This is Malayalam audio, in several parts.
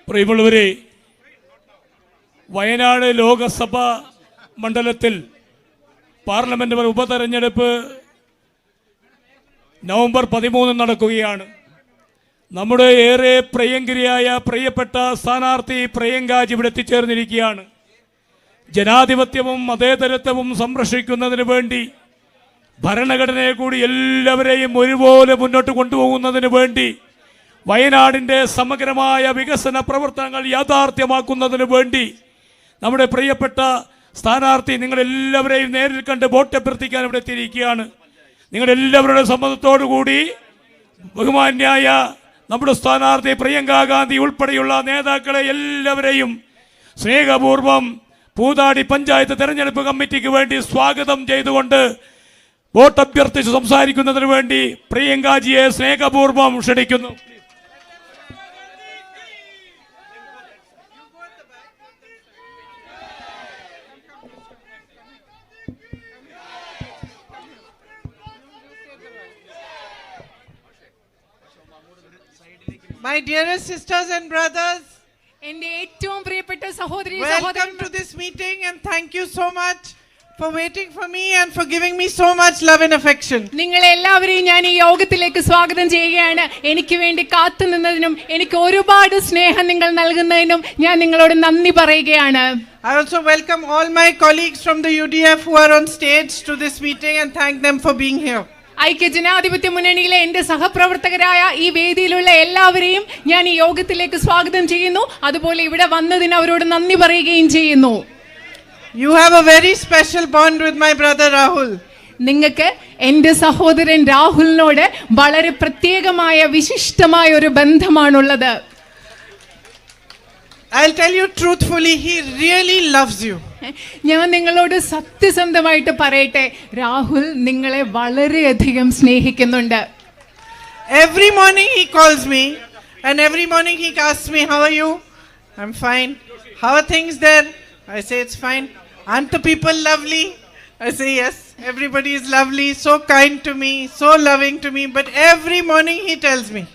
പ്രിയമുള്ളവരെ, വയനാട് ലോകസഭാ മണ്ഡലത്തിൽ പാർലമെന്റ് ഉപതെരഞ്ഞെടുപ്പ് നവംബർ 13 നടക്കുകയാണ്. നമ്മുടെ ഏറെ പ്രിയങ്കരിയായ പ്രിയപ്പെട്ട സ്ഥാനാർത്ഥി പ്രിയങ്കാജി ഇവിടെ എത്തിച്ചേർന്നിരിക്കുകയാണ്. ജനാധിപത്യവും മതേതരത്വവും സംരക്ഷിക്കുന്നതിന് വേണ്ടി, ഭരണഘടനയെ കൂടി എല്ലാവരെയും ഒരുപോലെ മുന്നോട്ട് കൊണ്ടുപോകുന്നതിന് വേണ്ടി, വയനാടിൻ്റെ സമഗ്രമായ വികസന പ്രവർത്തനങ്ങൾ യാഥാർത്ഥ്യമാക്കുന്നതിന് വേണ്ടി നമ്മുടെ പ്രിയപ്പെട്ട സ്ഥാനാർത്ഥി നിങ്ങളെല്ലാവരെയും നേരിൽ കണ്ട് വോട്ടഭ്യർത്ഥിക്കാൻ ഇവിടെ എത്തിയിരിക്കുകയാണ്. നിങ്ങളെല്ലാവരുടെ സമ്മതത്തോടുകൂടി ബഹുമാന്യായ നമ്മുടെ സ്ഥാനാർത്ഥി പ്രിയങ്ക ഗാന്ധി ഉൾപ്പെടെയുള്ള നേതാക്കളെ എല്ലാവരെയും സ്നേഹപൂർവ്വം പൂതാടി പഞ്ചായത്ത് തെരഞ്ഞെടുപ്പ് കമ്മിറ്റിക്ക് വേണ്ടി സ്വാഗതം ചെയ്തുകൊണ്ട് വോട്ടഭ്യർത്ഥിച്ച് സംസാരിക്കുന്നതിന് വേണ്ടി പ്രിയങ്കാജിയെ സ്നേഹപൂർവ്വം ക്ഷണിക്കുന്നു. My dearest sisters and brothers, welcome to this meeting and thank you so much for waiting for me and for giving me so much love and affection. നിങ്ങൾ എല്ലാവരെയും ഞാൻ ഈ യോഗത്തിലേക്ക് സ്വാഗതം ചെയ്യുകയാണ്. എനിക്ക് വേണ്ടി കാത്തുനിന്നതിനും എനിക്ക് ഒരുപാട് സ്നേഹം നിങ്ങൾ നൽകുന്നതിനും ഞാൻ നിങ്ങളോട് നന്ദി പറയുകയാണ്. I also welcome all my colleagues from the UDF who are on stage to this meeting and thank them for being here. ഐക്യ ജനാധിപത്യ മുന്നണിയിലെ എന്റെ സഹപ്രവർത്തകരായ ഈ വേദിയിലുള്ള എല്ലാവരെയും ഞാൻ ഈ യോഗത്തിലേക്ക് സ്വാഗതം ചെയ്യുന്നു. അതുപോലെ ഇവിടെ വന്നതിന് അവരോട് നന്ദി പറയുകയും ചെയ്യുന്നു. You have a very special bond with my brother Rahul. നിങ്ങൾക്ക് എന്റെ സഹോദരൻ രാഹുലിനോട് വളരെ പ്രത്യേകമായ വിശിഷ്ടമായ ഒരു ബന്ധമാണുള്ളത്. I'll tell you truthfully, he really loves you. ഞാൻ നിങ്ങളോട് സത്യസന്ധമായിട്ട് പറയട്ടെ, രാഹുൽ നിങ്ങളെ വളരെയധികം സ്നേഹിക്കുന്നുണ്ട്. Every morning he calls me and every morning he asks me, how are you? I'm fine. How are things there? I say it's fine. Aren't the people lovely? I say yes, everybody is lovely, so kind to me, so loving to me, but every morning he tells me.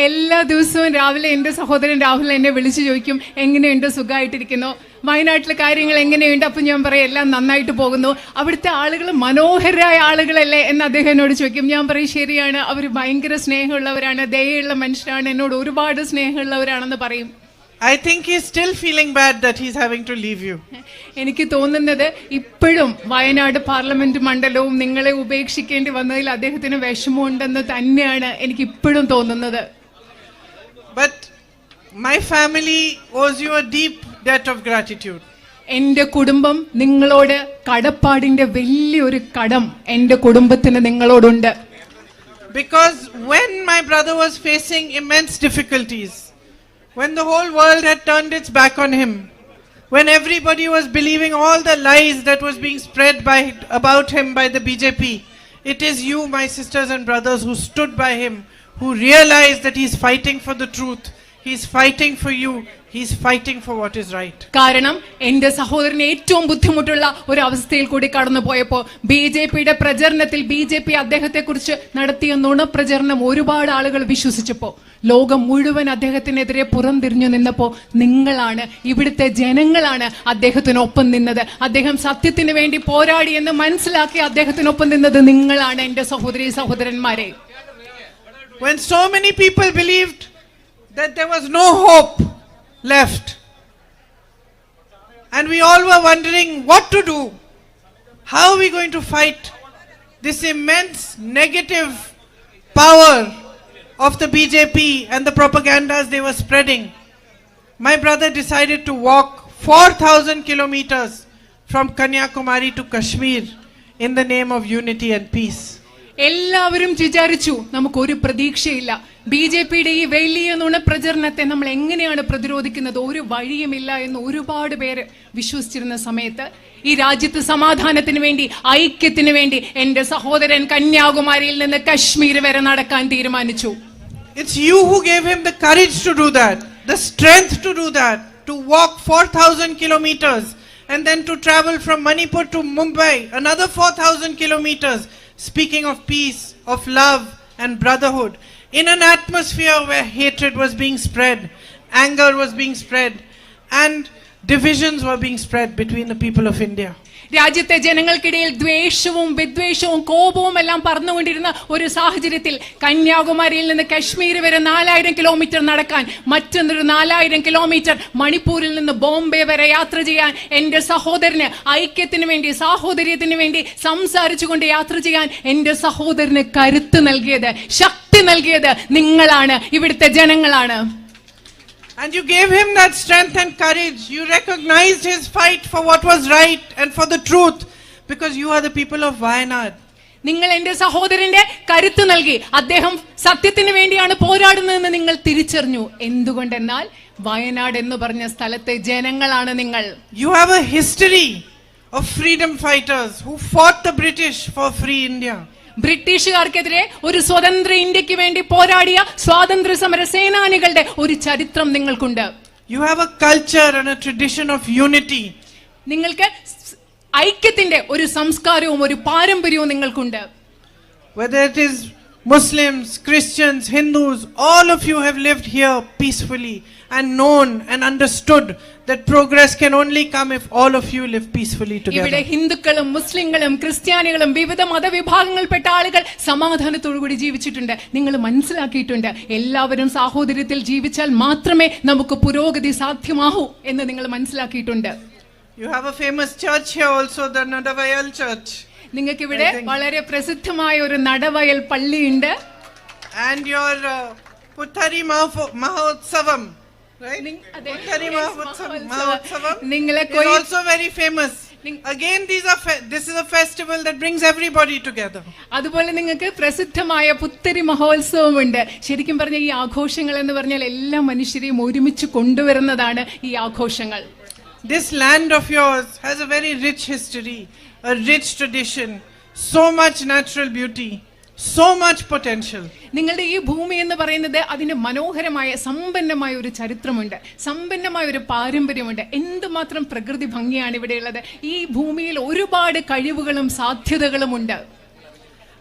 എല്ലാ ദിവസവും രാവിലെ എൻ്റെ സഹോദരൻ രാഹുൽ എന്നെ വിളിച്ചു ചോദിക്കും, എങ്ങനെയുണ്ട്, സുഖമായിട്ടിരിക്കുന്നു, വയനാട്ടിലെ കാര്യങ്ങൾ എങ്ങനെയുണ്ട്? അപ്പം ഞാൻ പറയും എല്ലാം നന്നായിട്ട് പോകുന്നു. അവിടുത്തെ ആളുകൾ മനോഹരമായ ആളുകളല്ലേ എന്ന് അദ്ദേഹം എന്നോട് ചോദിക്കും. ഞാൻ പറയും ശരിയാണ്, അവർ ഭയങ്കര സ്നേഹമുള്ളവരാണ്, ദയയുള്ള മനുഷ്യരാണ്, എന്നോട് ഒരുപാട് സ്നേഹമുള്ളവരാണെന്ന് പറയും. I think he's still feeling bad that he's having to leave you. എനിക്ക് തോന്നുന്നത് ഇപ്പോഴും വയനാട് പാർലമെന്റ് മണ്ഡലവും നിങ്ങളെ ഉപേക്ഷിക്കേണ്ടി വന്നതിൽ അദ്ദേഹത്തിന് വിഷമമുണ്ടെന്ന് തന്നെയാണ് എനിക്ക് ഇപ്പോഴും തോന്നുന്നത്. But my family owes you a deep debt of gratitude. എൻ്റെ കുടുംബം നിങ്ങളോട് കടപ്പാടിന്റെ വലിയൊരു കടം എൻ്റെ കുടുംബത്തിന് നിങ്ങളോടുണ്ട്. Because when my brother was facing immense difficulties, when the whole world had turned its back on him, when everybody was believing all the lies that was being spread about him by the BJP, it is you, my sisters and brothers, who stood by him, who realized that he's fighting for the truth, he's fighting for you, he's fighting for what is right. കാരണം എൻ്റെ സഹോദരന് ഏറ്റവും ബുദ്ധിമുട്ടുള്ള ഒരു അവസ്ഥയിൽ കൂടി കടന്നു പോയപ്പോൾ BJPയുടെ പ്രചരണത്തിൽ BJP അദ്ദേഹത്തെക്കുറിച്ച് നടത്തിയ നുണപ്രചരണം ഒരുപാട് ആളുകൾ വിശ്വസിച്ചപ്പോൾ ലോകം മുഴുവൻ അദ്ദേഹത്തിനെതിരെ പുറംതിരിഞ്ഞു നിന്നപ്പോൾ നിങ്ങളാണ്, ഇവിടുത്തെ ജനങ്ങളാണ് അദ്ദേഹത്തിനൊപ്പം നിന്നത്. അദ്ദേഹം സത്യത്തിന് വേണ്ടി പോരാടിയെന്ന് മനസ്സിലാക്കി അദ്ദേഹത്തിനൊപ്പം നിന്നത് നിങ്ങളാണ് എൻ്റെ സഹോദരി സഹോദരന്മാരെ. When so many people believed that there was no hope left and we all were wondering what to do, how are we going to fight this immense negative power of the BJP and the propagandas they were spreading, my brother decided to walk 4,000 kilometers from Kanyakumari to Kashmir in the name of unity and peace. എല്ലാവരും വിചാരിച്ചു നമുക്കൊരു പ്രതീക്ഷയില്ല, BJPയുടെ ഈ വലിയ നുണപ്രചരണത്തെ നമ്മൾ എങ്ങനെയാണ് പ്രതിരോധിക്കുന്നത്, ഒരു വഴിയുമില്ല എന്ന് ഒരുപാട് പേര് വിശ്വസിച്ചിരുന്ന സമയത്ത് ഈ രാജ്യത്ത് സമാധാനത്തിന് വേണ്ടി, ഐക്യത്തിന് വേണ്ടി എൻ്റെ സഹോദരൻ കന്യാകുമാരിയിൽ നിന്ന് കശ്മീർ വരെ നടക്കാൻ തീരുമാനിച്ചു. It's you who gave him the courage to do that, the strength to do that, to walk 4,000 kilometers and then to travel from Manipur to Mumbai, another 4,000 kilometers, speaking of peace, of love and brotherhood, in an atmosphere where hatred was being spread, anger was being spread, and divisions were being spread between the people of India. രാജ്യത്തെ ജനങ്ങൾക്കിടയിൽ ദ്വേഷവും വിദ്വേഷവും കോപവും എല്ലാം പറന്നുകൊണ്ടിരുന്ന ഒരു സാഹചര്യത്തിൽ കന്യാകുമാരിയിൽ നിന്ന് കശ്മീർ വരെ 4000 കിലോമീറ്റർ നടക്കാൻ, മറ്റൊന്നൊരു 4000 കിലോമീറ്റർ മണിപ്പൂരിൽ നിന്ന് ബോംബെ വരെ യാത്ര ചെയ്യാൻ, എന്റെ സഹോദരന് ഐക്യത്തിന് വേണ്ടി, സാഹോദര്യത്തിന് വേണ്ടി സംസാരിച്ചുകൊണ്ട് യാത്ര ചെയ്യാൻ എന്റെ സഹോദരന് കരുത്ത് നൽകിയത്, ശക്തി നൽകിയത് നിങ്ങളാണ്, ഇവിടുത്തെ ജനങ്ങളാണ്. And you gave him that strength and courage. You recognized his fight for what was right and for the truth, because you are the people of Wayanad. നിങ്ങൾ എന്റെ സഹോദരന്റെ കരുത്ത് നൽകി. അദ്ദേഹം സത്യത്തിന് വേണ്ടിയാണ് പോരാടുന്നതെന്ന് നിങ്ങൾ തിരിച്ചറിഞ്ഞു. എന്തുകൊണ്ടെന്നാൽ വയനാട് എന്ന് പറഞ്ഞ സ്ഥലത്തെ ജനങ്ങളാണ് നിങ്ങൾ. You have a history of freedom fighters who fought the British for free India. ബ്രിട്ടീഷുകാർക്കെതിരെ ഒരു സ്വതന്ത്ര ഇന്ത്യക്ക് വേണ്ടി പോരാടിയ സ്വാതന്ത്ര്യ സമര സേനാനികളുടെ ഒരു ചരിത്രം നിങ്ങൾക്കുണ്ട്. You have a culture and a tradition of unity. നിങ്ങൾക്ക് ഐക്യത്തിന്റെ ഒരു സംസ്കാരവും ഒരു പാരമ്പര്യവും നിങ്ങൾക്കുണ്ട്. Whether it is Muslims, Christians, Hindus, all of you have lived here peacefully and known and understood that progress can only come if all of you live peacefully together. ഇവിടെ ഹിന്ദുക്കളും മുസ്ലിങ്ങളും ക്രിസ്ത്യാനികളും വിവിധ മതവിഭാഗങ്ങൾപ്പെട്ട ആളുകൾ സമാധാനത്തോടുകൂടി ജീവിച്ചിട്ടുണ്ട്. നിങ്ങൾ മനസ്സിലാക്കിയിട്ടുണ്ട്, എല്ലാവരും സാഹോദര്യത്തിൽ ജീവിച്ചാൽ മാത്രമേ നമുക്ക് പുരോഗതി സാധ്യമാകൂ എന്ന് നിങ്ങൾ മനസ്സിലാക്കിയിട്ടുണ്ട്. You have a famous church here also, the Nadavayal church. നിങ്ങൾക്ക് ഇവിടെ വളരെ പ്രസിദ്ധമായ ഒരു നടവയൽ പള്ളിയുണ്ട്. And your Puthari Mahotsavam, right? Puthari Mahotsavam is also very famous. Again, this is a festival that brings everybody together. അതുപോലെ നിങ്ങൾക്ക് പ്രസിദ്ധമായ പുത്തരി മഹോത്സവമുണ്ട്. ശരിക്കും പറഞ്ഞ ഈ ആഘോഷങ്ങൾ എന്ന് പറഞ്ഞാൽ എല്ലാ മനുഷ്യരെയും ഒരുമിച്ച് കൊണ്ടുവരുന്നതാണ് ഈ ആഘോഷങ്ങൾ. This land of yours has a very rich history, a rich tradition, so much natural beauty, so much potential. നിങ്ങളുടെ ഈ ഭൂമി എന്ന് പറയുന്നത് അതിന് മനോഹരമായ സമ്പന്നമായ ഒരു ചരിത്രമുണ്ട്, സമ്പന്നമായ ഒരു പാരമ്പര്യമുണ്ട്. എന്തുമാത്രം പ്രകൃതി ഭംഗിയാണ് ഇവിടെയുള്ളത്. ഈ ഭൂമിയിൽ ഒരുപാട് കഴിവുകളും സാധ്യതകളും ഉണ്ട്.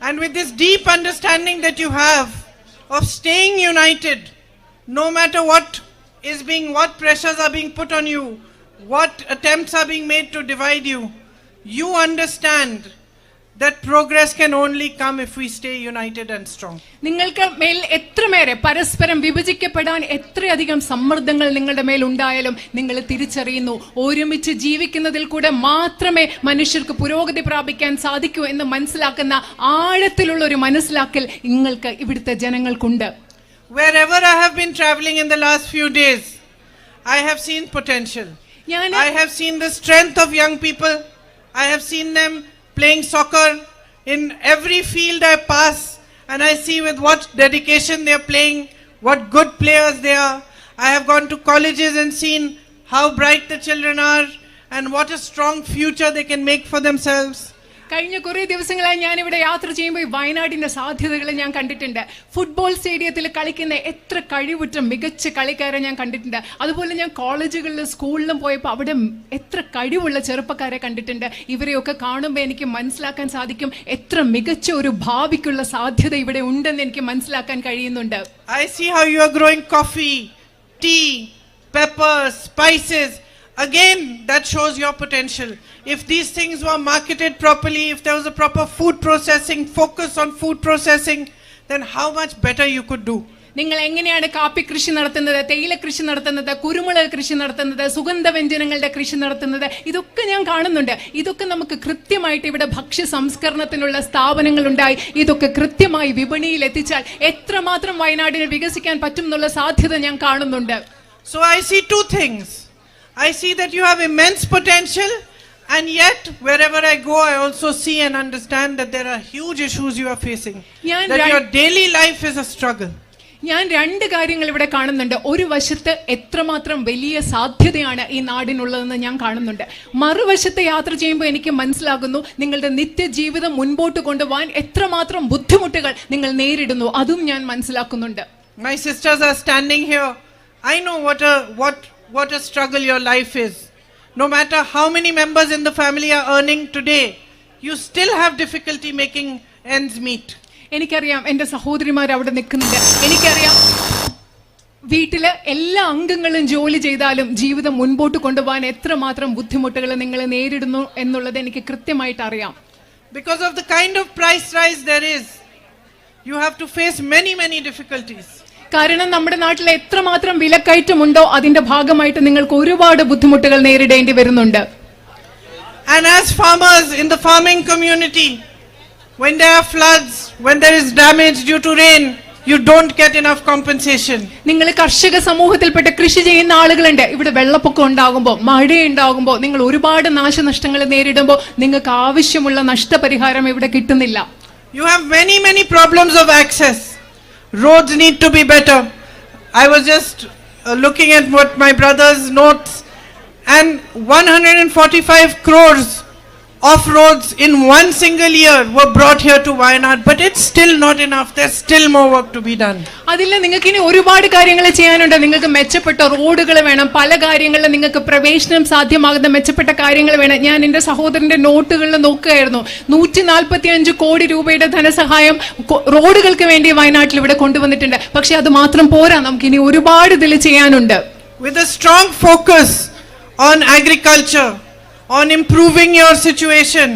And with this deep understanding that you have of staying united, no matter what pressures are being put on you, what attempts are being made to divide you, you understand that progress can only come if we stay united and strong. നിങ്ങൾക്ക് മേൽ എത്രമേറെ പരസ്പരം വിഭജിക്കപ്പെടാൻ എത്രയധികം സമ്മർദ്ദങ്ങൾ നിങ്ങളുടെ മേൽ ഉണ്ടായാലും നിങ്ങൾ തിരിച്ചറിയുന്നു, ഒരുമിച്ച് ജീവിക്കുന്നതിൽ കൂടെ മാത്രമേ മനുഷ്യർക്ക് പുരോഗതി പ്രാപിക്കാൻ സാധിക്കൂ എന്ന് മനസ്സിലാക്കുന്ന ആഴത്തിലുള്ള ഒരു മനസ്സിലാക്കൽ നിങ്ങൾക്ക് ഇവിടുത്തെ ജനങ്ങൾക്കുണ്ട്. Wherever I have been traveling in the last few days, I have seen potential. I have seen the strength of young people. I have seen them playing soccer in every field I pass, and I see with what dedication they are playing, what good players they are. I have gone to colleges and seen how bright the children are and what a strong future they can make for themselves. കഴിഞ്ഞ കുറേ ദിവസങ്ങളായി ഞാൻ ഇവിടെ യാത്ര ചെയ്യുമ്പോൾ വയനാടിന്റെ സാധ്യതകളെ ഞാൻ കണ്ടിട്ടുണ്ട്. ഫുട്ബോൾ സ്റ്റേഡിയത്തിൽ കളിക്കുന്ന എത്ര കഴിവുറ്റ മികച്ച കളിക്കാരെ ഞാൻ കണ്ടിട്ടുണ്ട്. അതുപോലെ ഞാൻ കോളേജുകളിലും സ്കൂളിലും പോയപ്പോൾ അവിടെ എത്ര കഴിവുള്ള ചെറുപ്പക്കാരെ കണ്ടിട്ടുണ്ട്. ഇവരെയൊക്കെ കാണുമ്പോൾ എനിക്ക് മനസ്സിലാക്കാൻ സാധിക്കും എത്ര മികച്ച ഒരു ഭാവിക്കുള്ള സാധ്യത ഇവിടെ ഉണ്ടെന്ന് എനിക്ക് മനസ്സിലാക്കാൻ കഴിയുന്നുണ്ട്. I see how you are growing coffee, tea, peppers, spices. Again, that shows your potential. If these things were marketed properly, if there was a proper food processing, focus on food processing, then how much better you could do. നിങ്ങൾ എങ്ങനെയാണ് കാപ്പി കൃഷി നടത്തുന്നത്, തേയില കൃഷി നടത്തുന്നത്, കുരുമുളക് കൃഷി നടത്തുന്നത്, സുഗന്ധവ്യഞ്ജനങ്ങളുടെ കൃഷി നടത്തുന്നത്, ഇതൊക്കെ ഞാൻ കാണുന്നുണ്ട്. ഇതൊക്കെ നമുക്ക് കൃത്യമായിട്ട് ഇവിടെ ഭക്ഷ്യ സംസ്കരണത്തിനുള്ള സ്ഥാപനങ്ങൾ ഉണ്ടായി ഇതൊക്കെ കൃത്യമായി വിപണിയിൽ എത്തിച്ചാൽ എത്രമാത്രം വയനാടിനെ വികസിക്കാൻ പറ്റും എന്നുള്ള സാധ്യത ഞാൻ കാണുന്നുണ്ട്. So I see two things. I see that you have immense potential, and yet wherever I go I also see and understand that there are huge issues you are facing, that your daily life is a struggle. ഞാൻ രണ്ട് കാര്യങ്ങൾ ഇവിടെ കാണുന്നുണ്ട്. ഒരു വശത്ത് എത്രമാത്രം വലിയ സാധ്യതയാണ് ഈ നാടിനുള്ളതെന്ന് ഞാൻ കാണുന്നുണ്ട്. മറുവശത്ത് യാത്ര ചെയ്യുമ്പോൾ എനിക്ക് മനസ്സിലാകുന്നു നിങ്ങളുടെ നിത്യജീവിതം മുൻപോട്ട് കൊണ്ടുപോകാൻ എത്രമാത്രം ബുദ്ധിമുട്ടുകൾ നിങ്ങൾ നേരിടുന്നു, അതും ഞാൻ മനസ്സിലാക്കുന്നുണ്ട്. My sisters are standing here. I know what a struggle your life is. No matter how many members in the family are earning today, you still have difficulty making ends meet. എനിക്കറിയാം എന്റെ സഹോദരിമാർ അവിടെ നിൽക്കുന്നുണ്ട്. എനിക്കറിയാം വീട്ടില് എല്ലാ അംഗങ്ങളും ജോലി ചെയ്താലും ജീവിതം മുൻപോട്ട് കൊണ്ടുപോകാൻ എത്രമാത്രം ബുദ്ധിമുട്ടുകൾ നിങ്ങൾ നേരിടുന്നു എന്നുള്ളത് എനിക്ക് കൃത്യമായിട്ട് അറിയാം. Because of the kind of price rise there is, you have to face many difficulties. കാരണം നമ്മുടെ നാട്ടിൽ എത്രമാത്രം വിലക്കയറ്റമുണ്ടോ അതിന്റെ ഭാഗമായിട്ട് നിങ്ങൾക്ക് ഒരുപാട് ബുദ്ധിമുട്ടുകൾ നേരിടേണ്ടി വരുന്നുണ്ട്. And as farmers in the farming community, when there are floods, when there is damage due to rain, you don't get enough compensation. നിങ്ങൾ കർഷക സമൂഹത്തിൽപ്പെട്ട കൃഷി ചെയ്യുന്ന ആളുകളുണ്ട്. ഇവിടെ വെള്ളപ്പൊക്കം ഉണ്ടാകുമ്പോൾ, മഴയുണ്ടാകുമ്പോൾ, നിങ്ങൾ ഒരുപാട് നാശനഷ്ടങ്ങൾ നേരിടുമ്പോൾ നിങ്ങൾക്ക് ആവശ്യമുള്ള നഷ്ടപരിഹാരം ഇവിടെ കിട്ടുന്നില്ല. You have many problems of access. Roads need to be better. I was just looking at what my brother's notes, and 145 crores of roads in one single year were brought here to Wayanad, but it's still not enough. There's still more work to be done. അതില്ല, നിങ്ങൾക്ക് ഇനി ഒരുപാട് കാര്യങ്ങൾ ചെയ്യാനുണ്ട്. നിങ്ങൾക്ക് മെച്ചപ്പെട്ട റോഡുകൾ വേണം, പല കാര്യങ്ങളിലും നിങ്ങൾക്ക് പ്രവേശനം സാധ്യമാകുന്ന മെച്ചപ്പെട്ട കാര്യങ്ങൾ വേണം. ഞാൻ എന്റെ സഹോദരന്റെ നോട്ടുകളിൽ നോക്കുകയായിരുന്നു. 145 കോടി രൂപയുടെ ധനസഹായം റോഡുകൾക്ക് വേണ്ടി വയനാട്ടിൽ ഇവിടെ കൊണ്ടുവന്നിട്ടുണ്ട്. പക്ഷെ അത് മാത്രം പോരാ, നമുക്ക് ഇനി ഒരുപാട് ഇതിൽ ചെയ്യാനുണ്ട്. With a strong focus on agriculture, on improving your situation,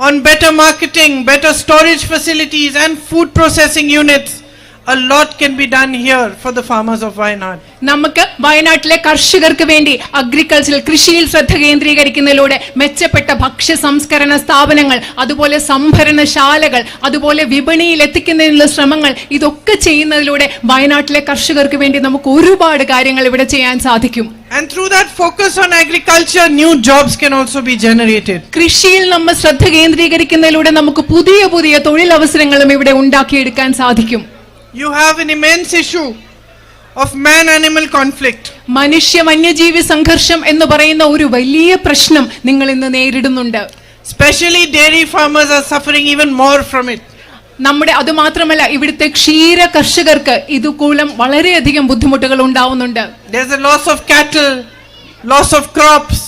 on better marketing, better storage facilities and food processing units, a lot can be done here for the farmers of Wayanad. നമുക്ക് വയനാട്ടിലെ കർഷകർക്ക് വേണ്ടി അഗ്രികൾച്ചറൽ കൃഷിയിൽ ശ്രദ്ധ കേന്ദ്രീകരിക്കുന്നതിലൂടെ മെച്ചപ്പെട്ട ഭക്ഷ്യ സംസ്കരണ സ്ഥാപനങ്ങൾ, അതുപോലെ സംഭരണശാലകൾ, അതുപോലെ വിപണിയിൽ എത്തിക്കുന്നതിനുള്ള ശ്രമങ്ങൾ, ഇതൊക്കെ ചെയ്യുന്നതിലൂടെ വയനാട്ടിലെ കർഷകർക്ക് വേണ്ടി നമുക്ക് ഒരുപാട് കാര്യങ്ങൾ ഇവിടെ ചെയ്യാൻ സാധിക്കും. And through that focus on agriculture, new jobs can also be generated. കൃഷിയിൽ നമ്മൾ ശ്രദ്ധ കേന്ദ്രീകരിക്കുന്നതിലൂടെ നമുക്ക് പുതിയ പുതിയ തൊഴിലവസരങ്ങളും ഇവിടെ ഉണ്ടാക്കിയെടുക്കാൻ സാധിക്കും. You have an immense issue of man-animal conflict. മനുഷ്യ വന്യജീവി സംഘർഷം എന്ന് പറയുന്ന ഒരു വലിയ പ്രശ്നം നിങ്ങൾ ഇന്ന് നേരിടുന്നുണ്ട്. Especially dairy farmers are suffering even more from it. നമ്മുടെ അത് മാത്രമല്ല, ഇവിടുത്തെ ക്ഷീര കർഷകർക്ക് ഇതുകൂലം വളരെയധികം ബുദ്ധിമുട്ടുകൾ ഉണ്ടാവുന്നുണ്ട്. There's a loss of cattle, loss of crops,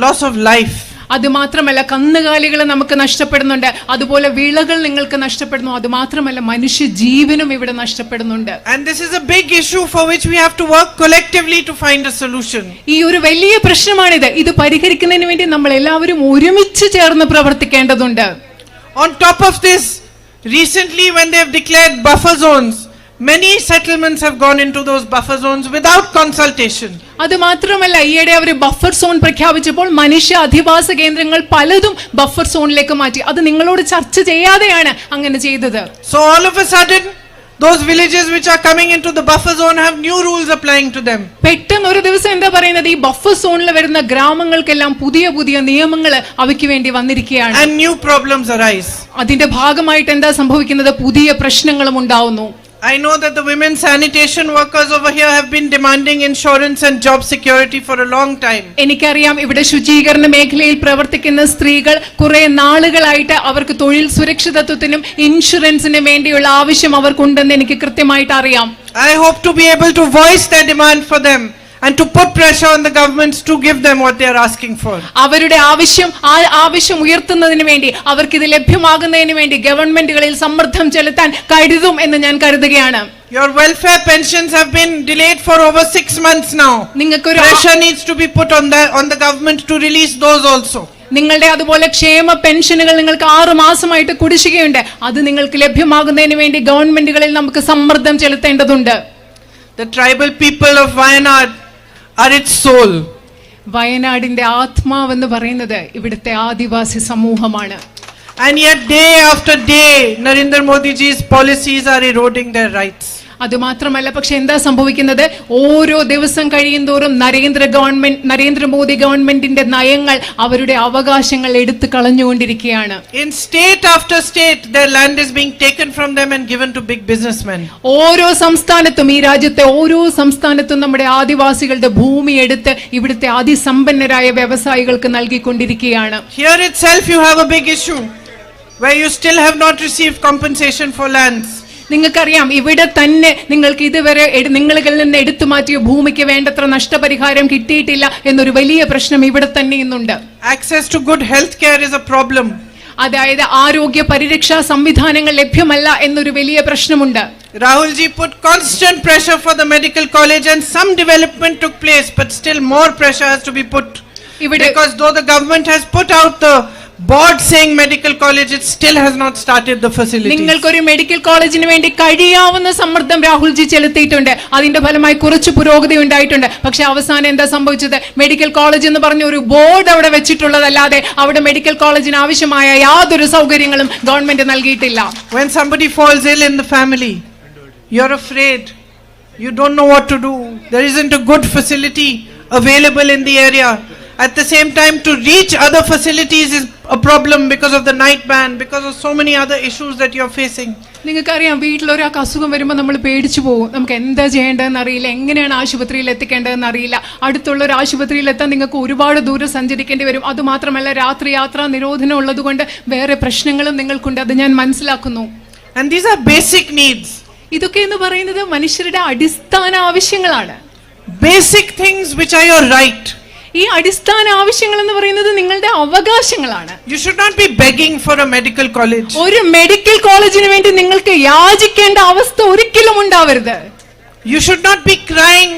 loss of life. അത് മാത്രമല്ല, കന്നുകാലികൾ നമുക്ക് നഷ്ടപ്പെടുന്നുണ്ട്, അതുപോലെ വിളകൾ നിങ്ങൾക്ക് നഷ്ടപ്പെടുന്നു. അത് മാത്രമല്ല, മനുഷ്യ ജീവനും ഇവിടെ നഷ്ടപ്പെടുന്നുണ്ട്. And this is a big issue for which we have to work collectively to find a solution. ഈ ഒരു വലിയ പ്രശ്നമാണിത്. ഇത് പരിഹരിക്കുന്നതിന് വേണ്ടി നമ്മൾ എല്ലാവരും ഒരുമിച്ച് ചേർന്ന് പ്രവർത്തിക്കേണ്ടതുണ്ട്. On top of this, recently when they have declared buffer zones, many settlements have gone into those buffer zones without consultation. അത് മാത്രമല്ല, ഈയിടെ അവർ ബഫർ സോൺ പ്രഖ്യാപിച്ചപ്പോൾ മനുഷ്യ അധിവാസ കേന്ദ്രങ്ങൾ പലതും ബഫർ സോണിലേക്ക് മാറ്റി. അത് നിങ്ങളോട് ചർച്ച ചെയ്യാതെയാണ് അങ്ങനെ ചെയ്തത്. So all of a sudden, those villages which are coming into the buffer zone have new rules applying to them. പെട്ടെന്ന് ഒരു ദിവസം എന്താ പറയുന്നത്, ഈ ബഫർ സോണിൽ വരുന്ന ഗ്രാമങ്ങൾക്കെല്ലാം പുതിയ പുതിയ നിയമങ്ങൾ അവയ്ക്ക് വേണ്ടി വന്നിരിക്കുകയാണ്. And new problems arise. അതിന്റെ ഭാഗമായിട്ട് എന്താ സംഭവിക്കുന്നത്, പുതിയ പ്രശ്നങ്ങളും ഉണ്ടാവുന്നു. I know that the women sanitation workers over here have been demanding insurance and job security for a long time. എനിക്കറിയാം, ഇവിടെ ശുചീകരണ മേഖലയിൽ പ്രവർത്തിക്കുന്ന സ്ത്രീകൾ കുറെ നാളുകളായിട്ട് അവർക്ക് തൊഴിൽ സുരക്ഷിതത്വത്തിനും ഇൻഷുറൻസിനും വേണ്ടിയുള്ള ആവശ്യം അവർക്കുണ്ടെന്ന് എനിക്ക് കൃത്യമായിട്ട് അറിയാം. I hope to be able to voice their demand for them and to put pressure on the governments to give them what they are asking for. അവരുടെ ആവശ്യം ഉയർത്തുന്നതിന് വേണ്ടി, അവർക്ക് ഇത് ലഭ്യമാകുന്നതിന് വേണ്ടി ഗവൺമെന്റുകളിൽ സമ്മർദ്ദം ചെലുത്താൻ കരുതും എന്ന് ഞാൻ കരുതുകയാണ്. Your welfare pensions have been delayed for over 6 months now. Pressure needs to be put on the government to release those also. നിങ്ങളുടെ അതുപോലെ ക്ഷേമ പെൻഷനുകൾ നിങ്ങൾക്ക് 6 മാസമായിട്ട് കുടിശ്ശികയുണ്ട്. അത് നിങ്ങൾക്ക് ലഭ്യമാകുന്നതിന് വേണ്ടി ഗവൺമെന്റുകളിൽ നമുക്ക് സമ്മർദ്ദം ചെലുത്തേണ്ടതുണ്ട്. The tribal people of Wayanad are its soul. വയനാടിന്റെ ആത്മാവെന്ന് പറയുന്നത് ഇവിടുത്തെ ആദിവാസി സമൂഹമാണ്. And yet day after day Narendra Modi ji's policies are eroding their rights. അത് മാത്രമല്ല, പക്ഷെ എന്താ സംഭവിക്കുന്നത്, ഓരോ ദിവസം കഴിയുന്തോറും നരേന്ദ്രമോദി ഗവൺമെന്റിന്റെ നയങ്ങൾ അവരുടെ അവകാശങ്ങൾ എടുത്തു കളഞ്ഞുകൊണ്ടിരിക്കുകയാണ്. In state after state their land is being taken from them and given to big businessmen. ഓരോ സംസ്ഥാനത്തും, ഈ രാജ്യത്തെ ഓരോ സംസ്ഥാനത്തും നമ്മുടെ ആദിവാസികളുടെ ഭൂമി എടുത്ത് ഇവിടുത്തെ അതിസമ്പന്നരായ വ്യവസായികൾക്ക് നൽകിക്കൊണ്ടിരിക്കുകയാണ്. Here itself you have a big issue where you still have not received compensation for lands. നിങ്ങൾക്കറിയാം, ഇവിടെ തന്നെ നിങ്ങൾക്ക് ഇതുവരെ നിങ്ങളിൽ നിന്ന് എടുത്തു മാറ്റിയ ഭൂമിക്ക് വേണ്ടത്ര നഷ്ടപരിഹാരം കിട്ടിയിട്ടില്ല എന്നൊരു വലിയ പ്രശ്നം ഇവിടെ തന്നെ ഇന്നുണ്ട്. Access to good health care is a problem. അതായത് ആരോഗ്യ പരിരക്ഷാ സംവിധാനങ്ങൾ ലഭ്യമല്ല എന്നൊരു വലിയ പ്രശ്നമുണ്ട്. Rahulji put constant pressure for the medical college and some development took place, but still more pressure has to be put. Because though the government has put out the board saying medical college, it still has not started the facilities. നിങ്ങൾക്കൊരു മെഡിക്കൽ കോളേജിന് വേണ്ടി കഴിയാവുന്ന സമ്മർദ്ദം രാഹുൽജി ചെലുത്തിയിട്ടുണ്ട്. അതിന്റെ ഫലമായി കുറച്ച് പുരോഗതി ഉണ്ടായിട്ടുണ്ട്. പക്ഷെ അവസാനം എന്താ സംഭവിച്ചത്? മെഡിക്കൽ കോളേജ് എന്ന് പറഞ്ഞ ഒരു ബോർഡ് അവിടെ വെച്ചിട്ടുള്ളതല്ലാതെ അവിടെ മെഡിക്കൽ കോളേജിന് ആവശ്യമായ യാതൊരു സൗകര്യങ്ങളും ഗവൺമെന്റ് നൽകിയിട്ടില്ല. When somebody falls ill in the family, you're afraid. You don't know what to do. There isn't a good facility available in the area. At the same time, to reach other facilities is a problem because of the night ban, because of so many other issues that you're facing. നിങ്ങൾക്കറിയാം, വീട്ടിലൊരാൾക്ക് അസുഖം വരുമ്പോൾ നമ്മൾ പേടിച്ചു പോകും. നമുക്ക് എന്താ ചെയ്യേണ്ടതെന്ന് അറിയില്ല, എങ്ങനെയാണ് ആശുപത്രിയിൽ എത്തിക്കേണ്ടതെന്ന് അറിയില്ല. അടുത്തുള്ള ഒരു ആശുപത്രിയിൽ എത്താൻ നിങ്ങൾക്ക് ഒരുപാട് ദൂരം സഞ്ചരിക്കേണ്ടി വരും. അതുമാത്രമല്ല, രാത്രി യാത്രാ നിരോധനം ഉള്ളതുകൊണ്ട് വേറെ പ്രശ്നങ്ങളും നിങ്ങൾക്കുണ്ട്. അത് ഞാൻ മനസ്സിലാക്കുന്നു. And these are basic needs. ഇതൊക്കെ എന്ന് പറയുന്നത് മനുഷ്യരുടെ അടിസ്ഥാന ആവശ്യങ്ങളാണ്. Basic things which are your right. ഈ അടിസ്ഥാന ആവശ്യങ്ങൾ എന്ന് പറയുന്നത് നിങ്ങളുടെ അവകാശങ്ങളാണ്. You should not be begging for a medical college. ഒരു മെഡിക്കൽ കോളേജിന് വേണ്ടി നിങ്ങൾക്ക് യാചിക്കേണ്ട അവസ്ഥ ഒരിക്കലും ഉണ്ടാവരുത്. You should not be crying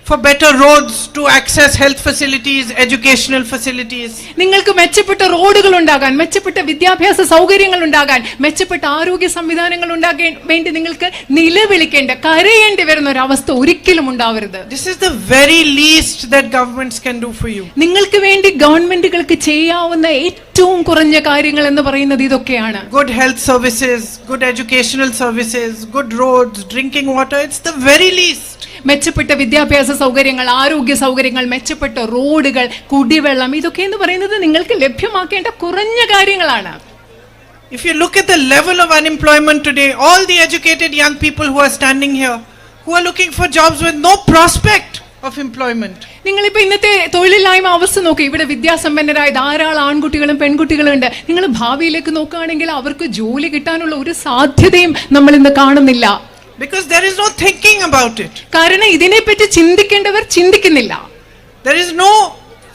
for better roads to access health facilities, educational facilities. നിങ്ങൾക്ക് മെച്ചപ്പെട്ട റോഡുകൾ ഉണ്ടാകാൻ, മെച്ചപ്പെട്ട വിദ്യാഭ്യാസ സൗകര്യങ്ങൾ ഉണ്ടാകാൻ, മെച്ചപ്പെട്ട ആരോഗ്യ സംവിധാനങ്ങൾ ഉണ്ടാകാൻ വേണ്ടി നിങ്ങൾക്ക് നിലവിളിക്കേണ്ട, കരയേണ്ടി വരുന്ന ഒരു അവസ്ഥ ഒരിക്കലും ഉണ്ടാവരുത്. This is the very least that governments can do for you. നിങ്ങൾക്ക് വേണ്ടി ഗവൺമെന്റുകൾക്ക് ചെയ്യാവുന്ന ഏറ്റവും കുറഞ്ഞ കാര്യങ്ങൾ എന്ന് പറയുന്നത് ഇതൊക്കെയാണ്. Good health services, good educational services, good roads, drinking water, it's the very least. മെച്ചപ്പെട്ട വിദ്യാഭ്യാസ സൗകര്യങ്ങൾ, ആരോഗ്യ സൗകര്യങ്ങൾ, മെച്ചപ്പെട്ട റോഡുകൾ, കുടിവെള്ളം, ഇതൊക്കെ എന്ന് പറയുന്നത് നിങ്ങൾക്ക് ലഭ്യമാക്കേണ്ട കുറഞ്ഞ കാര്യങ്ങളാണ്. If you look at the level of unemployment today, all the educated young people who are standing here, who are looking for jobs with no prospect of employment. നിങ്ങളിപ്പോ ഇന്നത്തെ തൊഴിലില്ലായ്മ അവസ്ഥ നോക്കി. ഇവിടെ വിദ്യാസമ്പന്നരായ ധാരാളം ആൺകുട്ടികളും പെൺകുട്ടികളും ഉണ്ട്. നിങ്ങൾ ഭാവിയിലേക്ക് നോക്കുകയാണെങ്കിൽ അവർക്ക് ജോലി കിട്ടാനുള്ള ഒരു സാധ്യതയും നമ്മൾ ഇന്ന് കാണുന്നില്ല. Because there is no thinking about it. കാരണം ഇതിനെപ്പറ്റി ചിന്തിക്കേണ്ടവർ ചിന്തിക്കുന്നില്ല. There is no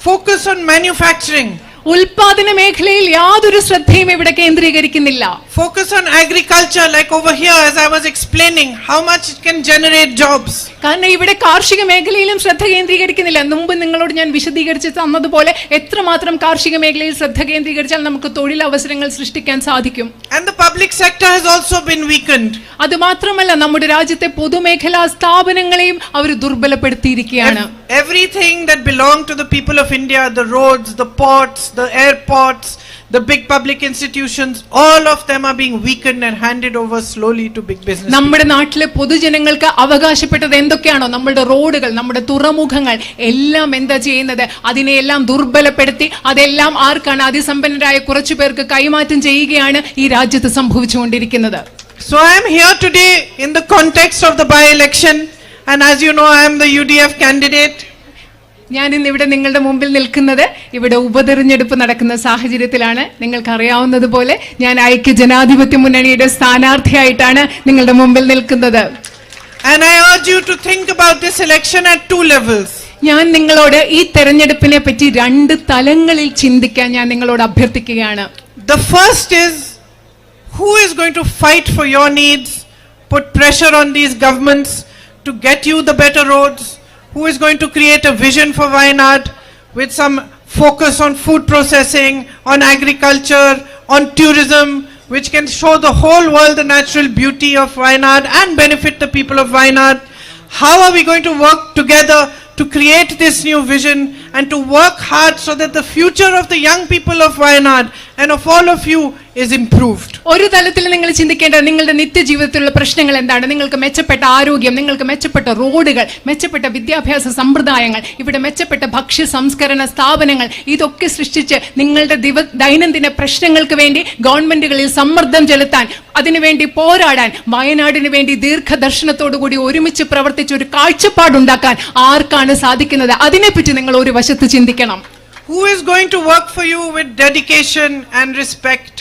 focus on manufacturing. ഉൽപാദന മേഖലയിൽ യാതൊരു ശ്രദ്ധയും ഇവിടെ കേന്ദ്രീകരിക്കുന്നില്ല. Focus on agriculture, like over here as I was explaining, how much it can generate jobs. കാരണം ഇവിടെ കാർഷിക മേഖലയിലും ശ്രദ്ധ കേന്ദ്രീകരിക്കുന്നില്ല. മുമ്പ് നിങ്ങളോട് ഞാൻ വിശദീകരിച്ച് തന്നതുപോലെ എത്രമാത്രം കാർഷിക മേഖലയിൽ ശ്രദ്ധ കേന്ദ്രീകരിച്ചാൽ നമുക്ക് തൊഴിലവസരങ്ങൾ സൃഷ്ടിക്കാൻ സാധിക്കും. And the public sector has also been weakened. അത് മാത്രമല്ല, നമ്മുടെ രാജ്യത്തെ പൊതുമേഖലാ സ്ഥാപനങ്ങളെയും അവർ ദുർബലപ്പെടുത്തിയിരിക്കുകയാണ്. Everything that belonged to the people of India, the roads, the ports, the airports, the big public institutions, all of them are being weakened and handed over slowly to big business. നമ്മുടെ നാട്ടിലെ പൊതുജനങ്ങൾക്ക് അവകാശപ്പെട്ടത് എന്തൊക്കെയാണോ, നമ്മുടെ റോഡുകൾ, നമ്മുടെ തുറമുഖങ്ങൾ എല്ലാം എന്താ ചെയ്യുന്നത്? അതിനെയെല്ലാം ദുർബലപ്പെടുത്തി അതെല്ലാം ആർക്കാണ്? അതിസമ്പന്നരായ കുറച്ചു പേർക്ക് കൈമാറ്റം ചെയ്യുകയാണ് ഈ രാജ്യത്ത് സംഭവിച്ചുകൊണ്ടിരിക്കുന്നത്. So I am here today in the context of the by-election, and as you know, I am the UDF candidate. ഞാൻ ഇന്ന് ഇവിടെ നിങ്ങളുടെ മുമ്പിൽ നിൽക്കുന്നത് ഇവിടെ ഉപതെരഞ്ഞെടുപ്പ് നടക്കുന്ന സാഹചര്യത്തിലാണ്. നിങ്ങൾക്ക് അറിയാവുന്നതുപോലെ ഞാൻ ഐക്യ ജനാധിപത്യ മുന്നണിയുടെ സ്ഥാനാർത്ഥിയായിട്ടാണ് നിങ്ങളുടെ മുമ്പിൽ നിൽക്കുന്നത്. And I urge you to think about this election at two levels. ഞാൻ നിങ്ങളോട് ഈ തെരഞ്ഞെടുപ്പിനെ പറ്റി രണ്ട് തലങ്ങളിൽ ചിന്തിക്കാൻ ഞാൻ നിങ്ങളോട് അഭ്യർത്ഥിക്കുകയാണ്. The first is, who is going to fight for your needs, put pressure on these governments to get you the better roads? Who is going to create a vision for Wayanad with some focus on food processing, on agriculture, on tourism, which can show the whole world the natural beauty of Wayanad and benefit the people of Wayanad? How are we going to work together to create this new vision and to work hard so that the future of the young people of Wayanad and of all of you is improved? ഒരു തലത്തിൽ നിങ്ങൾ ചിന്തിക്കേണ്ട നിങ്ങളുടെ നിത്യജീവിതത്തിലുള്ള പ്രശ്നങ്ങൾ എന്താണ്? നിങ്ങൾക്ക് മെച്ചപ്പെട്ട ആരോഗ്യം, നിങ്ങൾക്ക് മെച്ചപ്പെട്ട റോഡുകൾ, മെച്ചപ്പെട്ട വിദ്യാഭ്യാസ സമ്പ്രദായങ്ങൾ, ഇവിടെ മെച്ചപ്പെട്ട ഭക്ഷ്യ സംസ്കരണ സ്ഥാപനങ്ങൾ, ഇതൊക്കെ സൃഷ്ടിച്ച് നിങ്ങളുടെ ദൈനംദിന പ്രശ്നങ്ങൾക്ക് വേണ്ടി ഗവൺമെന്റുകളിൽ സമ്മർദ്ദം ചെലുത്താൻ, അതിനുവേണ്ടി പോരാടാൻ, വയനാടിന് വേണ്ടി ദീർഘദർശനത്തോടുകൂടി ഒരുമിച്ച് പ്രവർത്തിച്ച് ഒരു കാഴ്ചപ്പാടുണ്ടാക്കാൻ ആർക്കാണ് സാധിക്കുന്നത്? അതിനെപ്പറ്റി നിങ്ങൾ ഒരു വശത്ത് ചിന്തിക്കണം. Who is going to work for you with dedication and respect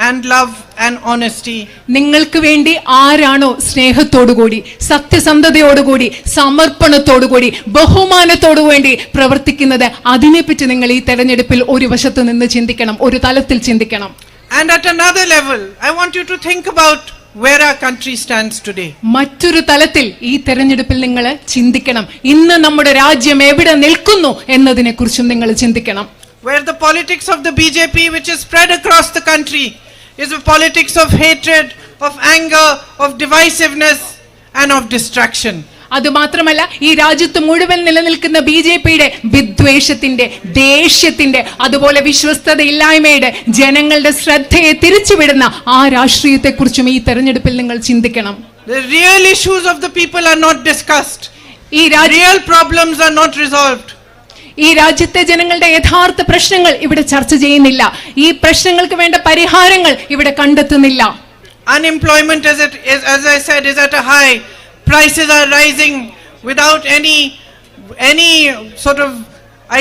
and love and honesty? നിങ്ങൾക്ക് വേണ്ടി ആരാണോ സ്നേഹത്തോടുകൂടി, സത്യസന്ധതയോടുകൂടി, സമർപ്പണത്തോടുകൂടി, ബഹുമാനത്തോടു വേണ്ടി പ്രവർത്തിക്കുന്നത്, അതിനെപ്പറ്റി നിങ്ങൾ ഈ തെരഞ്ഞെടുപ്പിൽ ഒരു വശത്ത് നിന്ന് ചിന്തിക്കണം, ഒരു തലത്തിൽ ചിന്തിക്കണം. And at another level, I want you to think about where our country stands today. മറ്റൊരു തലത്തിൽ ഈ തെരഞ്ഞെടുപ്പിൽ നിങ്ങൾ ചിന്തിക്കണം, ഇന്ന് നമ്മുടെ രാജ്യം എവിടെ നിൽക്കുന്നു എന്നതിനെ കുറിച്ചും നിങ്ങൾ ചിന്തിക്കണം. Where the politics of the BJP, which is spread across the country, is a politics of hatred, of anger, of divisiveness and of distraction. അത് മാത്രമല്ല, ഈ രാജ്യത്ത് മുഴുവൻ നിലനിൽക്കുന്ന BJPയുടെ വിദ്വേഷത്തിന്റെ, ദേഷ്യത്തിന്റെ, അതുപോലെ വിശ്വസ്തതയില്ലായ്മയുടെ, ജനങ്ങളുടെ ശ്രദ്ധയെ തിരിച്ചുവിടുന്ന ആ രാഷ്ട്രീയത്തെക്കുറിച്ചും ഈ തെരഞ്ഞെടുപ്പിൽ നിങ്ങൾ ചിന്തിക്കണം. The real issues of the people are not discussed. ഈ Real problems are not resolved. ഈ രാജ്യത്തെ ജനങ്ങളുടെ യഥാർത്ഥ പ്രശ്നങ്ങൾ ഇവിടെ ചർച്ച ചെയ്യുന്നില്ല. ഈ പ്രശ്നങ്ങൾക്ക് വേണ്ട പരിഹാരങ്ങൾ ഇവിടെ കണ്ടെത്തുന്നില്ല. Unemployment, as I said, is at a high. Prices are rising without any sort of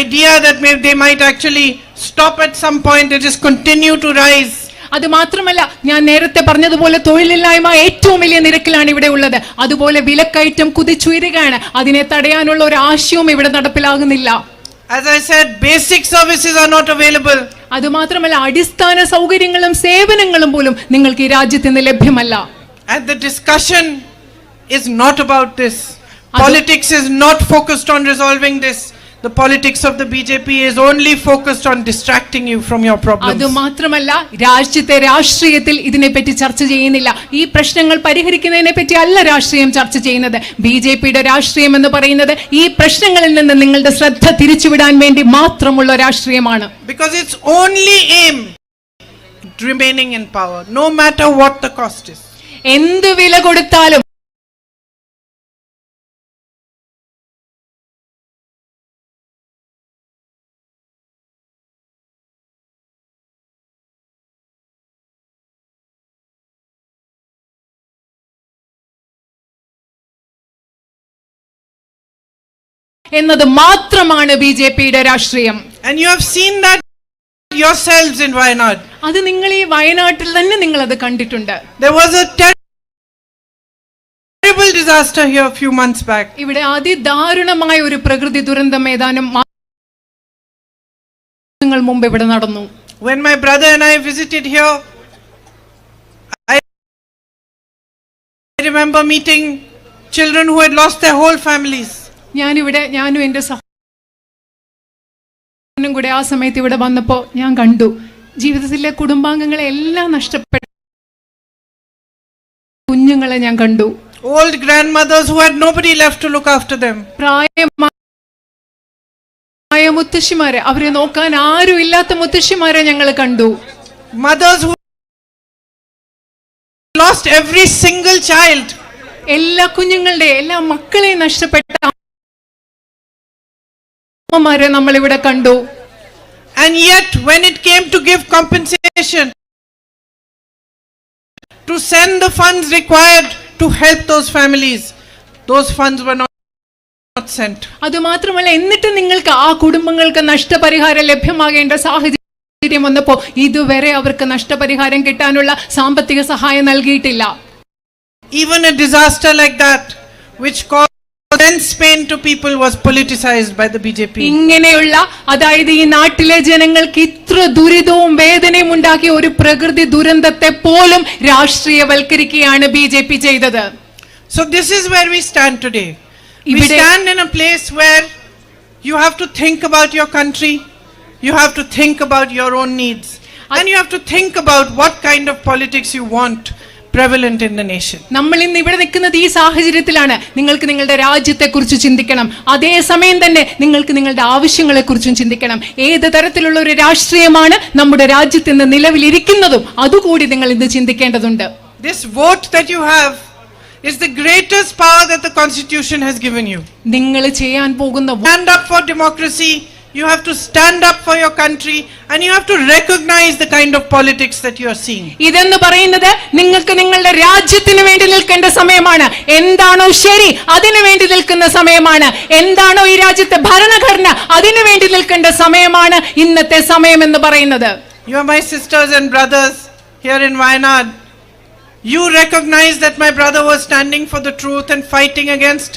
idea that they might actually stop at some point. They just continue to rise. അത് മാത്രമല്ല, ഞാൻ നേരത്തെ പറഞ്ഞതുപോലെ തൊഴിലില്ലായ്മ ഏറ്റവും വലിയ നിരക്കിലാണ് ഇവിടെ ഉള്ളത്. അതുപോലെ വിലക്കയറ്റം കുതിച്ചുയരുകയാണ്. അതിനെ തടയാനുള്ള ഒരു ആശയവും ഇവിടെ നടപ്പിലാകുന്നില്ല. As I said, basic services are not available. അത് മാത്രമല്ല, അടിസ്ഥാന സൗകര്യങ്ങളും സേവനങ്ങളും പോലും നിങ്ങൾക്ക് ഈ രാജ്യത്ത് നിന്ന് ലഭ്യമല്ല. And the discussion is not about this. Politics is not focused on resolving this. The politics of the BJP is only focused on distracting you from your problems. അത് മാത്രമല്ല, രാജ്യത്തെ രാഷ്ട്രീയത്തിൽ ഇതിനെപ്പറ്റി ചർച്ച ചെയ്യുന്നില്ല. ഈ പ്രശ്നങ്ങൾ പരിഹരിക്കുന്നതിനെ പറ്റി അല്ല രാഷ്ട്രീയം ചർച്ച ചെയ്യുന്നത്. BJPയുടെ രാഷ്ട്രീയം എന്ന് പറയുന്നത് ഈ പ്രശ്നങ്ങളിൽ നിന്ന് നിങ്ങളുടെ ശ്രദ്ധ തിരിച്ചുവിടാൻ വേണ്ടി മാത്രമുള്ള രാഷ്ട്രീയമാണ്. Because its only aim remaining in power, no matter what the cost is. എന്ത് വില കൊടുത്താലും എന്നത് മാത്രമാണ് BJPയുടെ രാഷ്ട്രീയം. And you have seen that yourselves in Wayanad. അത് നിങ്ങൾ ഈ വയനാട്ടിൽ തന്നെ നിങ്ങൾ അത് കണ്ടിട്ടുണ്ട്. There was a terrible disaster here a few months back. ഇവിടെ അതിദാരുണമായ ഒരു പ്രകൃതി ദുരന്തം ഏതാനും മാസങ്ങൾ മുമ്പ് ഇവിടെ നടന്നു. When my brother and I visited here, I remember meeting children who had lost their whole families. ഞാനും എന്റെ സഹോദരനും കൂടെ ആ സമയത്ത് ഇവിടെ വന്നപ്പോ ഞാൻ കണ്ടു ജീവിതത്തിലെ കുടുംബാംഗങ്ങളെ എല്ലാം നഷ്ടപ്പെട്ട കുഞ്ഞുങ്ങളെ ഞാൻ കണ്ടു. Old grandmothers who had nobody left to look after them. പ്രായമായ മുത്തശ്ശിമാരെ, അവരെ നോക്കാൻ ആരും ഇല്ലാത്ത മുത്തശ്ശിമാരെ ഞങ്ങൾ കണ്ടു. Mothers who lost every single child. എല്ലാ കുഞ്ഞുങ്ങളുടെ, എല്ലാ മക്കളെയും നഷ്ടപ്പെട്ട അമ്മമാരെ നമ്മൾ ഇവിടെ കണ്ടു. And yet when it came to give compensation, to send the funds required to help those families, those funds were not sent. അത് മാത്രമല്ല, എന്നിട്ട് നിങ്ങൾക്ക് ആ കുടുംബങ്ങൾക്ക് നഷ്ടപരിഹാരം ലഭ്യമാകേണ്ട സാഹചര്യം വന്നപ്പോ ഇതുവരെ അവർക്ക് നഷ്ടപരിഹാരം കിട്ടാനുള്ള സാമ്പത്തിക സഹായം നൽകിയിട്ടില്ല. Even a disaster like that, which caused immense pain to people, was politicized by the BJP. ഇങ്ങനെയുള്ള, അതായത് ഈ നാട്ടിലെ ജനങ്ങൾക്ക് ഇത്ര ദുരിതവും വേദനയും ഉണ്ടാക്കിയ ഒരു പ്രകൃതി ദുരന്തത്തെ പോലും രാഷ്ട്രീയവൽക്കരിക്കുകയാണ് BJP ചെയ്തത്. So this is where we stand today. We stand in a place where you have to think about your country, you have to think about your own needs, and you have to think about what kind of politics you want prevalent in the nation. നമ്മൾ ഇന്ന് ഇവിടെ നിൽക്കുന്നത് ഈ സാഹചര്യത്തിലാണ്. നിങ്ങൾക്ക് നിങ്ങളുടെ രാജ്യത്തെക്കുറിച്ച് ചിന്തിക്കണം, അതേസമയം തന്നെ നിങ്ങൾക്ക് നിങ്ങളുടെ ആവശ്യങ്ങളെക്കുറിച്ചും ചിന്തിക്കണം. ഏത് തരത്തിലുള്ള ഒരു രാഷ്ട്രീയമാണ് നമ്മുടെ രാജ്യത്ത് ഇന്ന് നിലവിലിരിക്കുന്നതും അതുകൂടി നിങ്ങൾ ഇന്ന് ചിന്തിക്കേണ്ടതുണ്ട്. This vote that you have is the greatest power that the Constitution has given you. നിങ്ങൾ ചെയ്യാൻ പോകുന്ന Stand up for democracy. You have to stand up for your country and you have to recognize the kind of politics that you are seeing. ഇതെന്ന് പറയുന്നത് നിങ്ങൾക്ക് നിങ്ങളുടെ രാജ്യത്തിന് വേണ്ടി നിൽക്കേണ്ട സമയമാണ്. എന്താണോ ശരി അതിനു വേണ്ടി നിൽക്കുന്ന സമയമാണ്. എന്താണോ ഈ രാജ്യത്തെ ഭരണഘടന അതിനു വേണ്ടി നിൽക്കേണ്ട സമയമാണ് ഇന്നത്തെ സമയം എന്ന് പറയുന്നത്. You are my sisters and brothers here in Wayanad. You recognize that my brother was standing for the truth and fighting against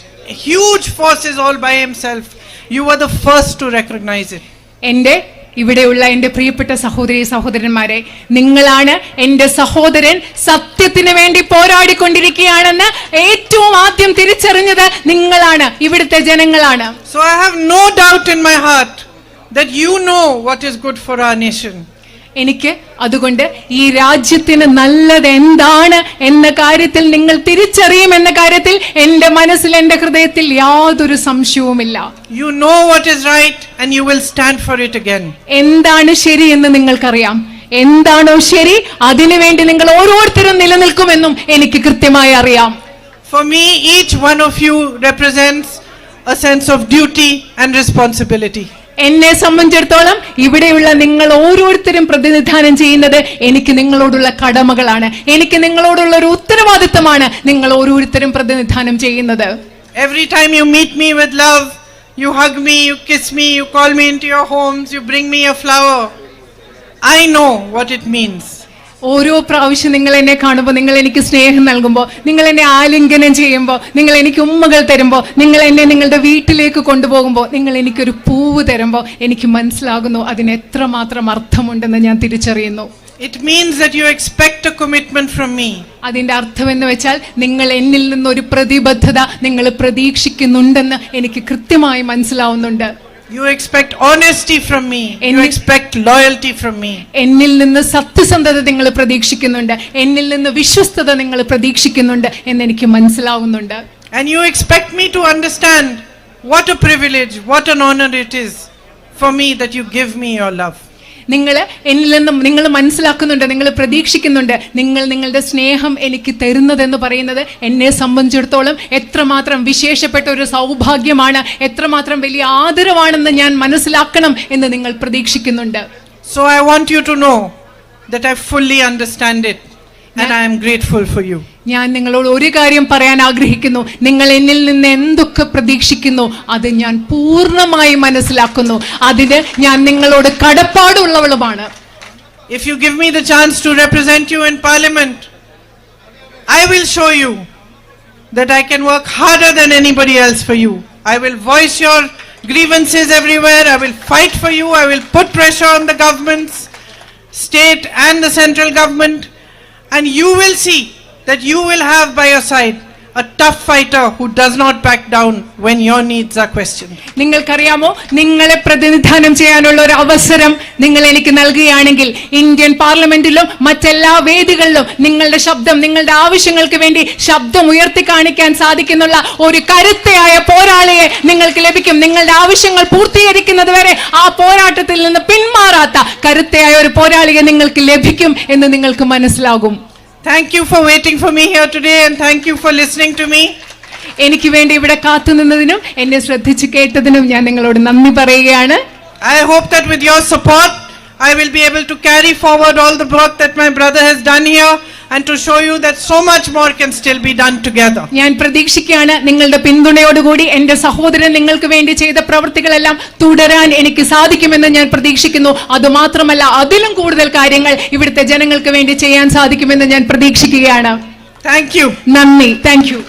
huge forces all by himself. You were the first to recognize it. എന്റെ ഇവിടെയുള്ള എന്റെ പ്രിയപ്പെട്ട സഹോദരി സഹോദരന്മാരെ, നിങ്ങളാണ് എന്റെ സഹോദരൻ സത്യത്തിന് വേണ്ടി പോരാടിക്കൊണ്ടിരിക്കുകയാണെന്ന് ഏറ്റവും ആദ്യം തിരിച്ചറിഞ്ഞത് നിങ്ങളാണ്, ഇവിടുത്തെ ജനങ്ങളാണ്. So I have no doubt in my heart that you know what is good for our nation. എനിക്ക് അതുകൊണ്ട് ഈ രാജ്യത്തിന് നല്ലത് എന്താണ് എന്ന കാര്യത്തിൽ നിങ്ങൾ തിരിച്ചറിയുമെന്ന കാര്യത്തിൽ എന്റെ മനസ്സിൽ, എന്റെ ഹൃദയത്തിൽ യാതൊരു സംശയവുമില്ല. You know what is right and you will stand for it again. എന്താണ് ശരി എന്ന് നിങ്ങൾക്കറിയാം. എന്താണോ ശരി അതിനുവേണ്ടി നിങ്ങൾ ഓരോരുത്തരും നിലനിൽക്കുമെന്നും എനിക്ക് കൃത്യമായി അറിയാം. For me, each one of you represents a sense of duty and responsibility. എന്നെ സംബന്ധിച്ചിടത്തോളം ഇവിടെയുള്ള നിങ്ങൾ ഓരോരുത്തരും പ്രതിനിധാനം ചെയ്യുന്നത് എനിക്ക് നിങ്ങളോടുള്ള കടമകളാണ്, എനിക്ക് നിങ്ങളോടുള്ള ഒരു ഉത്തരവാദിത്തമാണ് നിങ്ങൾ ഓരോരുത്തരും പ്രതിനിധാനം ചെയ്യുന്നത്. Every time you meet me with love, you hug me, you kiss me, you call me into your homes, you bring me a flower. I know what it means. ഓരോ പ്രാവശ്യം നിങ്ങൾ എന്നെ കാണുമ്പോൾ, നിങ്ങൾ എനിക്ക് സ്നേഹം നൽകുമ്പോൾ, നിങ്ങൾ എന്നെ ആലിംഗനം ചെയ്യുമ്പോൾ, നിങ്ങൾ എനിക്ക് ഉമ്മകൾ തരുമ്പോൾ, നിങ്ങൾ എന്നെ നിങ്ങളുടെ വീട്ടിലേക്ക് കൊണ്ടുപോകുമ്പോൾ, നിങ്ങൾ എനിക്കൊരു പൂവ് തരുമ്പോൾ എനിക്ക് മനസ്സിലാകുന്നു അതിന് എത്രമാത്രം അർത്ഥമുണ്ടെന്ന് ഞാൻ തിരിച്ചറിയുന്നു. It means that you expect a commitment from me. അതിന്റെ അർത്ഥം എന്ന് വെച്ചാൽ നിങ്ങൾ എന്നിൽ നിന്നൊരു പ്രതിബദ്ധത നിങ്ങൾ പ്രതീക്ഷിക്കുന്നുണ്ടെന്ന് എനിക്ക് കൃത്യമായി മനസ്സിലാവുന്നുണ്ട്. You expect honesty from me. You expect loyalty from me. എന്നിൽ നിന്ന് സത്യസന്ധത നിങ്ങൾ പ്രതീക്ഷിക്കുന്നുണ്ട്, എന്നിൽ നിന്ന് വിശ്വസ്തത നിങ്ങൾ പ്രതീക്ഷിക്കുന്നുണ്ട് എന്ന് എനിക്ക് മനസ്സിലാവുന്നുണ്ട്. And you expect me to understand what a privilege, what an honor it is for me that you give me your love. നിങ്ങൾ എന്നിൽ നിന്നും നിങ്ങൾ മനസ്സിലാക്കുന്നുണ്ട്, നിങ്ങൾ പ്രതീക്ഷിക്കുന്നുണ്ട്, നിങ്ങൾ നിങ്ങളുടെ സ്നേഹം എനിക്ക് തരുന്നതെന്ന് പറയുന്നത് എന്നെ സംബന്ധിച്ചിടത്തോളം എത്രമാത്രം വിശേഷപ്പെട്ട ഒരു സൗഭാഗ്യമാണ്, എത്രമാത്രം വലിയ ആദരവാണെന്ന് ഞാൻ മനസ്സിലാക്കണം എന്ന് നിങ്ങൾ പ്രതീക്ഷിക്കുന്നുണ്ട്. So I want you to know that I fully understand it and I am grateful for you. ഞാൻ നിങ്ങളോട് ഒരു കാര്യം പറയാൻ ആഗ്രഹിക്കുന്നു. നിങ്ങൾ എന്നിൽ നിന്ന് എന്തൊക്കെ പ്രതീക്ഷിക്കുന്നു അത് ഞാൻ പൂർണ്ണമായി മനസ്സിലാക്കുന്നു. അതിന് ഞാൻ നിങ്ങളോട് കടപ്പാടുള്ളവളുമാണ്. If you give me the chance to represent you in parliament, I will show you that I can work harder than anybody else for you. I will voice your grievances everywhere. I will fight for you. I will put pressure on the governments, state and the central government, and you will see that you will have by your side a tough fighter who does not back down when your needs are questioned. നിങ്ങൾക്കറിയാമോ, നിങ്ങളെ പ്രതിനിധാനം ചെയ്യാനുള്ള ഒരു അവസരം നിങ്ങൾ എനിക്ക് നൽകുകയാണെങ്കിൽ ഇന്ത്യൻ പാർലമെന്റിലും മറ്റെല്ലാ വേദികളിലും നിങ്ങളുടെ ശബ്ദം, നിങ്ങളുടെ ആവശ്യങ്ങൾക്ക് വേണ്ടി ശബ്ദം ഉയർത്തി കാണിക്കാൻ സാധിക്കുന്നുള്ള ഒരു കരുത്തയായ പോരാളിയെ നിങ്ങൾക്ക് ലഭിക്കും. നിങ്ങളുടെ ആവശ്യങ്ങൾ പൂർത്തീകരിക്കുന്നത് വരെ ആ പോരാട്ടത്തിൽ നിന്ന് പിന്മാറാത്ത കരുത്തയായ ഒരു പോരാളിയെ നിങ്ങൾക്ക് ലഭിക്കും എന്ന് നിങ്ങൾക്ക് മനസ്സിലാകും. Thank you for waiting for me here today and thank you for listening to me. എനിക്ക് വേണ്ടി ഇവിടെ കാത്തുനിന്നതിനും എന്നെ ശ്രദ്ധിച്ചു കേട്ടതിനും ഞാൻ നിങ്ങളോട് നന്ദി പറയുകയാണ്. I hope that with your support I will be able to carry forward all the work that my brother has done here and to show you that so much more can still be done together. ഞാൻ പ്രതീക്ഷിക്കുകയാണ് നിങ്ങളുടെ പിന്തുണയോടുകൂടി എന്റെ സഹോദരൻ നിങ്ങൾക്ക് വേണ്ടി ചെയ്ത പ്രവൃത്തികളെല്ലാം തുടരാൻ എനിക്ക് സാധിക്കുമെന്ന് ഞാൻ പ്രതീക്ഷിക്കുന്നു. അതുമാത്രമല്ല അതിലും കൂടുതൽ കാര്യങ്ങൾ ഇവിടുത്തെ ജനങ്ങൾക്ക് വേണ്ടി ചെയ്യാൻ സാധിക്കുമെന്ന് ഞാൻ പ്രതീക്ഷിക്കുകയാണ്. Thank you. നന്ദി. Thank you.